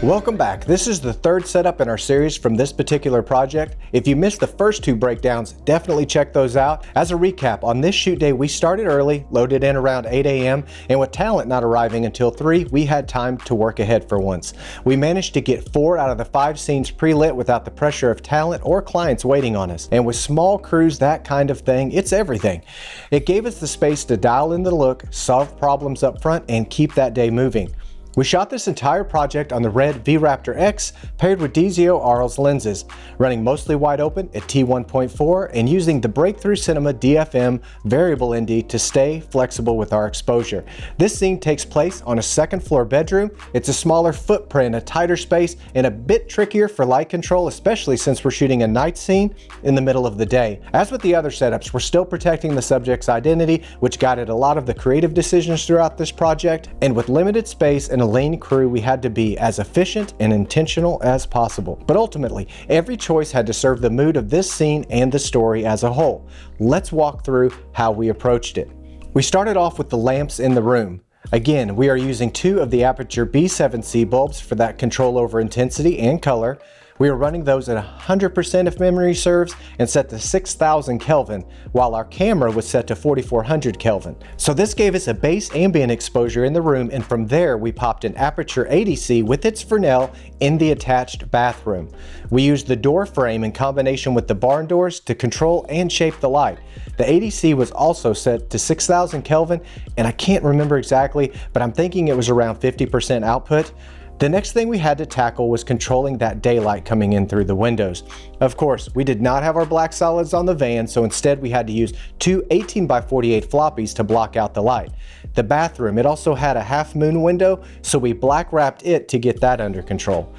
Welcome back. This is the third setup in our series from this particular project. If you missed the first two breakdowns, definitely check those out. As a recap, on this shoot day, we started early, loaded in around 8 a.m., and with talent not arriving until 3, we had time to work ahead for once. We managed to get 4 out of the 5 scenes pre-lit without the pressure of talent or clients waiting on us. And with small crews, that kind of thing, it's everything. It gave us the space to dial in the look, solve problems up front, and keep that day moving. We shot this entire project on the RED V-Raptor X paired with DZO Arles lenses, running mostly wide open at t1.4 and using the Breakthrough Cinema DFM variable ND to stay flexible with our exposure. This scene takes place on a second floor bedroom. It's a smaller footprint, a tighter space, and a bit trickier for light control, especially since we're shooting a night scene in the middle of the day. As with the other setups, we're still protecting the subject's identity, which guided a lot of the creative decisions throughout this project, and with limited space and a lean crew, we had to be as efficient and intentional as possible. But ultimately, every choice had to serve the mood of this scene and the story as a whole. Let's walk through how we approached it. We started off with the lamps in the room. Again, we are using 2 of the Aputure B7c bulbs for that control over intensity and color. We are running those at 100% if memory serves and set to 6000 Kelvin, while our camera was set to 4400 Kelvin. So this gave us a base ambient exposure in the room, and from there we popped an Aputure 80C with its Fresnel in the attached bathroom. We used the door frame in combination with the barn doors to control and shape the light. The 80C was also set to 6000 Kelvin, and I can't remember exactly, but I'm thinking it was around 50% output. The next thing we had to tackle was controlling that daylight coming in through the windows. Of course, we did not have our black solids on the van, so instead we had to use 2 18x48 floppies to block out the light. The bathroom, it also had a half moon window, so we black wrapped it to get that under control.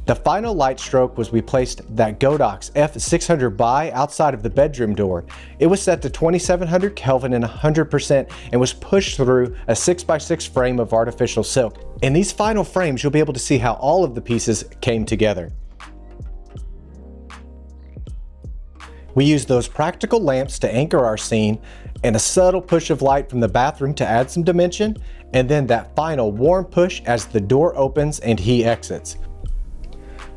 The final light stroke was we placed that Godox F600Bi outside of the bedroom door. It was set to 2700 Kelvin and 100% and was pushed through a 6x6 frame of artificial silk. In these final frames, you'll be able to see how all of the pieces came together. We used those practical lamps to anchor our scene, and a subtle push of light from the bathroom to add some dimension, and then that final warm push as the door opens and he exits.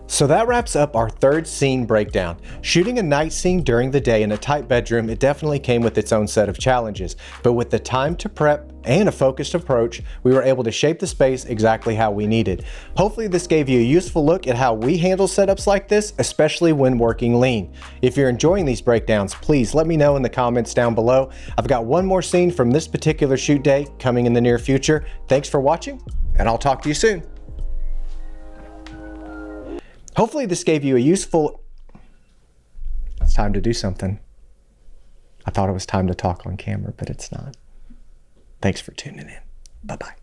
So that wraps up our third scene breakdown. Shooting a night scene during the day in a tight bedroom, it definitely came with its own set of challenges. But with the time to prep and a focused approach, we were able to shape the space exactly how we needed. Hopefully this gave you a useful look at how we handle setups like this, especially when working lean. If you're enjoying these breakdowns, please let me know in the comments down below. I've got one more scene from this particular shoot day coming in the near future. Thanks for watching, and I'll talk to you soon. Hopefully this gave you a useful... It's time to do something. I thought it was time to talk on camera, but it's not. Thanks for tuning in. Bye-bye.